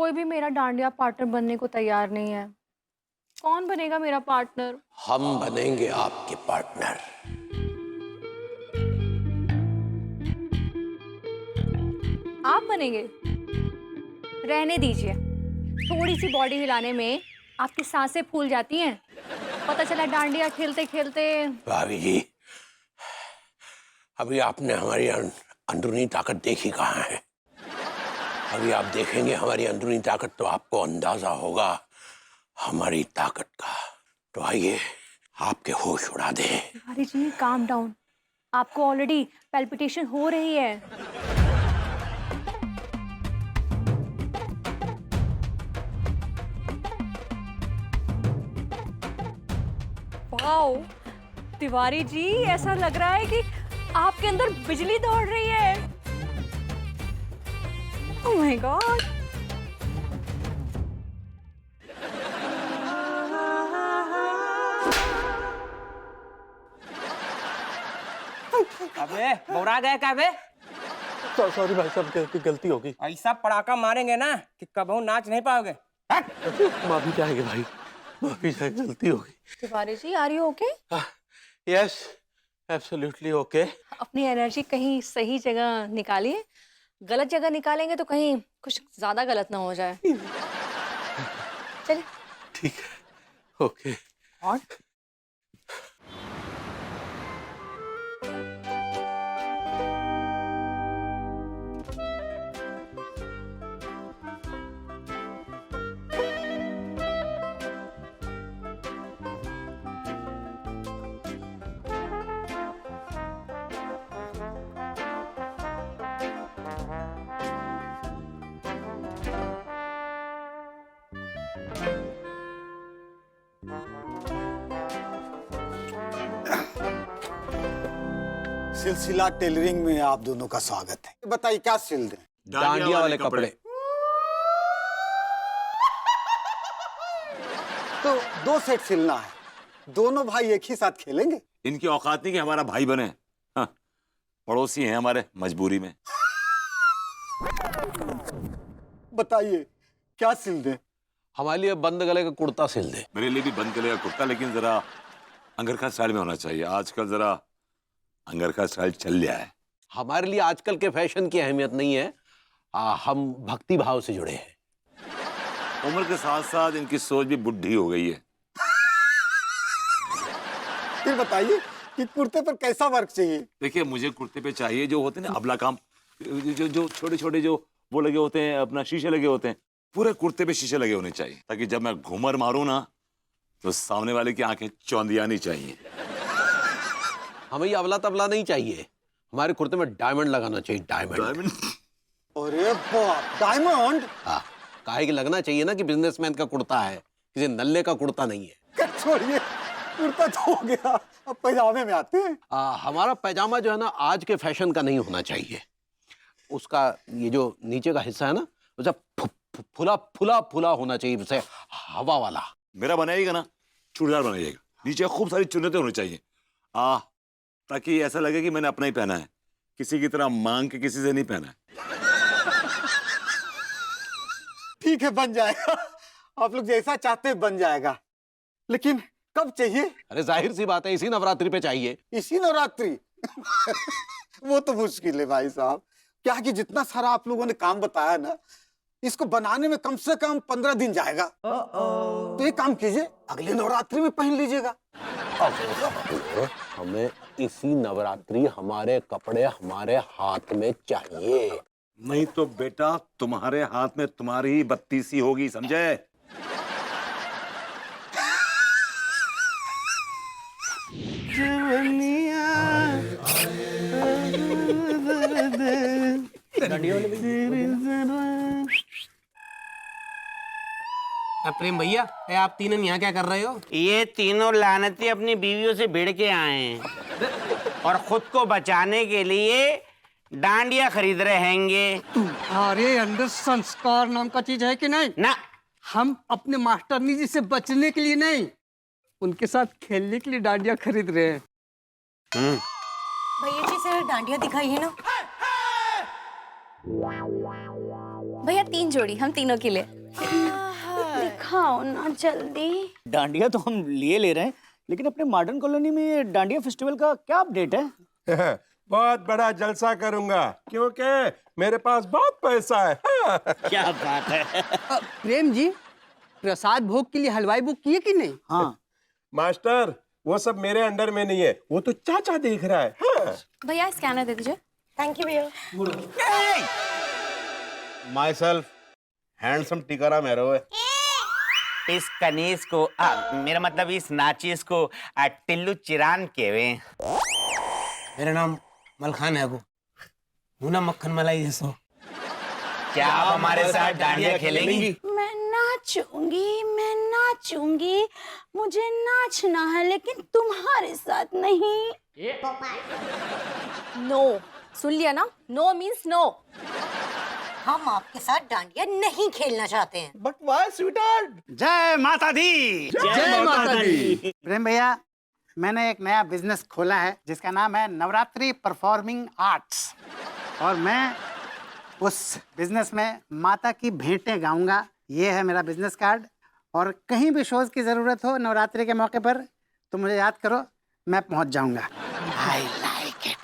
कोई भी मेरा डांडिया पार्टनर बनने को तैयार नहीं है। कौन बनेगा मेरा पार्टनर? हम बनेंगे आपके पार्टनर। आप बनेंगे? रहने दीजिए, थोड़ी सी बॉडी हिलाने में आपकी सांसें फूल जाती हैं। पता चला डांडिया खेलते खेलते। भाभी जी, अभी आपने हमारी अंदरूनी ताकत देखी कहाँ है? अभी आप देखेंगे हमारी अंदरूनी ताकत तो आपको अंदाजा होगा हमारी ताकत का। तो आइए आपके होश उड़ा दें। अरे जी, काम डाउन। आपको ऑलरेडी पैल्पिटेशन हो रही है। वाओ, तिवारी जी, ऐसा लग रहा है कि आपके अंदर बिजली दौड़ रही है। Oh my God. अबे बौरा गए क्या बे? सॉरी भाई साहब, गलती होगी। ऐसा पड़ाका मारेंगे ना कि कबहू नाच नहीं पाओगे। माफी चाहेंगे भाई, माफी चाहेंगे, गलती होगी। Tiwari ji, are you okay? Yes, absolutely okay. अपनी एनर्जी कहीं सही जगह निकालिए। गलत जगह निकालेंगे तो कहीं कुछ ज्यादा गलत ना हो जाए। चलिए। ठीक है, ओके। और सिलसिला टेलरिंग में आप दोनों का स्वागत है। बताइए क्या सिल दें? डांडिया वाले कपड़े। तो 2 सेट सिलना है। दोनों भाई एक ही साथ खेलेंगे? इनकी औकात नहीं कि हमारा भाई बने। हाँ, पड़ोसी हैं हमारे, मजबूरी में। बताइए क्या सिल दें? हमारे लिए बंद गले का कुर्ता सिल दे। मेरे लिए भी बंद गले का कुर्ता, लेकिन जरा अंगरखा स्टाइल में होना चाहिए। आजकल जरा अंगरखा स्टाइल चल गया है। हमारे लिए आजकल के फैशन की अहमियत नहीं है। हम भक्ति भाव से जुड़े हैं। उम्र के साथ साथ इनकी सोच भी बुढ़ी हो गई है। फिर बताइए कि कुर्ते पर कैसा वर्क चाहिए? देखिए, मुझे कुर्ते पे चाहिए जो होते हैं ना अबला काम, जो छोटे छोटे जो वो लगे होते हैं, अपना शीशे लगे होते हैं। पूरे कुर्ते पे शीशे लगे होने चाहिए, ताकि जब मैं घूमर मारूं ना तो सामने वाले की आंखें चौंधियानी चाहिए। हमें ये अबला तबला नहीं चाहिए। हमारे कुर्ते में डायमंड लगाना चाहिए। डायमंड। अरे बाप, डायमंड? हाँ, काहे कि लगना चाहिए ना कि बिजनेसमैन का कुर्ता है, किसी नल्ले का कुर्ता नहीं है। छोड़िए, कुर्ता तो हो गया, अब पैजामे में आते हैं। हमारा पैजामा जो है ना आज के फैशन का नहीं होना चाहिए। उसका ये जो नीचे का हिस्सा है ना, उसे फुला फुला फुला होना चाहिए, जैसे हवा वाला। मेरा बनाइएगा ना, चूड़ीदार बनाइएगा, नीचे खूब सारी चुन्नतें होनी चाहिए, ताकि ऐसा लगे कि मैंने अपना ही पहना है, किसी की तरह मांग के किसी से नहीं पहना है। ठीक है, बन जाएगा। आप लोग जैसा चाहते हैं बन जाएगा, लेकिन कब चाहिए? अरे जाहिर सी बात है, इसी नवरात्रि पे चाहिए। इसी नवरात्रि? वो तो मुश्किल है भाई साहब। क्या कि जितना सारा आप लोगों ने काम बताया ना, इसको बनाने में कम से कम 15 दिन जाएगा। तो एक काम कीजिए, अगले नवरात्रि में पहन लीजिएगा। हमें इसी नवरात्रि हमारे कपड़े हमारे हाथ में चाहिए। नहीं तो बेटा तुम्हारे हाथ में तुम्हारी ही बत्तीसी होगी, समझे? प्रेम भैया, आप तीनों यहाँ क्या कर रहे हो? ये तीनों लानती अपनी बीवियों से भिड़ के आए हैं और खुद को बचाने के लिए डांडिया खरीद रहे हैंगे। तुम्हारे अंदर संस्कार नाम का चीज है कि नहीं? ना, हम अपने मास्टरनी जी से बचने के लिए नहीं, उनके साथ खेलने के लिए डांडिया खरीद रहे हैं। भैया जी से डांडिया दिखाइए ना। भैया 3 जोड़ी, हम तीनों के लिए। दिखाओ ना जल्दी। डांडिया तो हम ले रहे हैं, लेकिन अपने मॉडर्न कॉलोनी में ये डांडिया फेस्टिवल का क्या अपडेट है? बहुत बड़ा जलसा करूंगा क्योंकि मेरे पास बहुत पैसा है। क्या बात है। प्रेम जी, प्रसाद भोग के लिए हलवाई बुक किए कि नहीं? हाँ मास्टर, वो सब मेरे अंडर में नहीं है, वो तो चाचा देख रहा है। हाँ। भैया स्कैनर दे दीजिए। थैंक यू भैया। माई सेल्फ हैंडसम टिकारा मेरो है। इस कनीज को मेरा मतलब इस नाचीज को टिल्लू चिरान केवे। मेरा नाम मलखान है अबू, मुना मक्खन मलाई जैसो। क्या आप हमारे साथ डांडिया खेलेंगी? मैं नाचूंगी, मुझे नाचना है लेकिन तुम्हारे साथ नहीं। नो, सुन लिया ना? No means no. हम आपके साथ डांडिया नहीं खेलना चाहते हैं। But why sweetheart? जय माता दी। जय माता दी। प्रेम भैया, मैंने एक नया बिजनेस खोला है जिसका नाम है नवरात्रि परफॉर्मिंग आर्ट्स, और मैं उस बिजनेस में माता की भेंटें गाऊंगा। ये है मेरा बिजनेस कार्ड, और कहीं भी शोज की जरूरत हो नवरात्रि के मौके पर तो मुझे याद करो, मैं पहुंच जाऊंगा। I like it.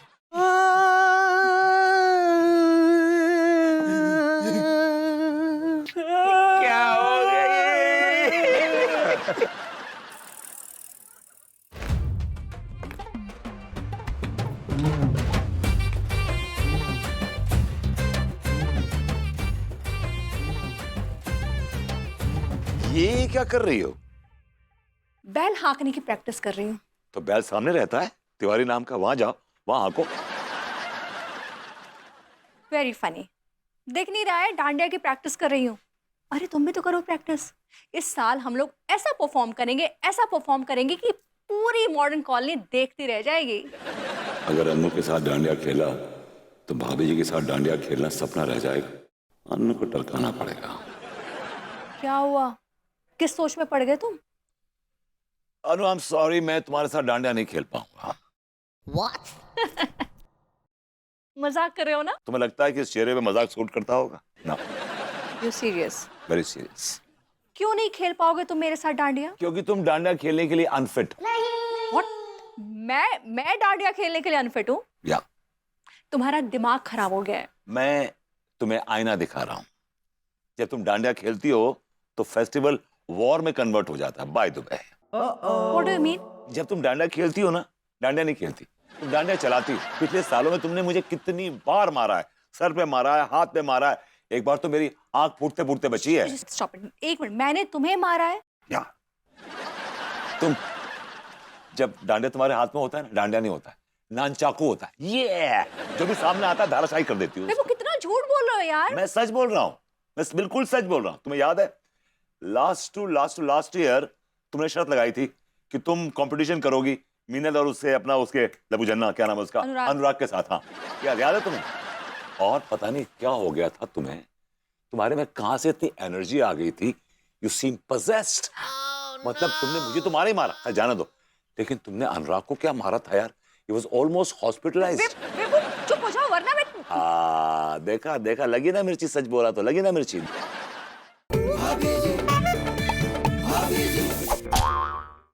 क्या हो गया? ये क्या कर रही हो? बैल हाँकने की प्रैक्टिस कर रही हूँ। तो बैल सामने रहता है, तिवारी नाम का, वहां जाओ, वहां हाँको। Very funny. देख नहीं रहा है, डांडिया की प्रैक्टिस कर रही हूँ। अरे तुम भी तो करो प्रैक्टिस। इस साल हम लोग ऐसा परफॉर्म करेंगे कि पूरी मॉडर्न कॉलोनी देखती रह जाएगी। अगर अन्नू के साथ डांडिया खेला तो भाभी जी के साथ डांडिया खेलना सपना रह जाएगा। अन्नू को टरकाना पड़ेगा। क्या हुआ? किस सोच में पड़ गए तुम? अनु, आई एम सॉरी, मैं तुम्हारे साथ डांडिया नहीं खेल पाऊंगा। What? मजाक कर रहे हो ना? तुम्हें लगता है कि इस चेहरे पे मजाक सूट करता होगा? ना, यू सीरियस? Very serious. क्यों नहीं खेल पाओगे तुम मेरे साथ डांडिया? क्योंकि तुम डांडिया खेलने के लिए अनफिट। What? मैं डांडिया खेलने के लिए अनफिट हूँ? या तुम्हारा दिमाग खराब हो गया है। मैं तुम्हें आईना दिखा रहा हूँ। जब तुम डांडिया खेलती हो तो फेस्टिवल वॉर में कन्वर्ट हो जाता है। By the way, What do you mean? जब तुम डांडिया खेलती हो ना, डांडिया नहीं खेलती, तुम डांडिया चलाती हो। पिछले सालों में तुमने मुझे कितनी बार मारा है, सर पे मारा है, हाथ पे मारा है, एक बार तो मेरी आंख फूटते फूटते बची है। Stop it. एक मिनट, मैंने तुम्हें मारा है? या तुम, जब डांडिया तुम्हारे हाथ में होता है ना, डांडिया नहीं होता है, नानचाकू होता है। ये जो भी सामने आता है धाराशाही कर देती हूँ। वो कितना झूठ बोल रहे हो यार। मैं सच बोल रहा हूँ, मैं बिल्कुल सच बोल रहा हूँ। तुम्हें याद है लास्ट ईयर तुमने शर्त लगाई थी कि तुम कंपटीशन करोगी मीनल और उससे अपना, उसके लबू जन्ना, क्या नाम है उसका, अनुराग के साथ। हाँ, क्या याद है तुम्हें? और पता नहीं क्या हो गया था तुम्हें, तुम्हारे में कहां से इतनी एनर्जी आ गई थी। You seem possessed. मतलब तुमने मुझे तो मारा ही मारा, जाने दो, लेकिन तुमने अनुराग को क्या मारा था यार। He was almost hospitalised. चुप हो जाओ वरना मैं। देखा लगी ना मिर्ची, सच बोला तो लगी ना मिर्ची।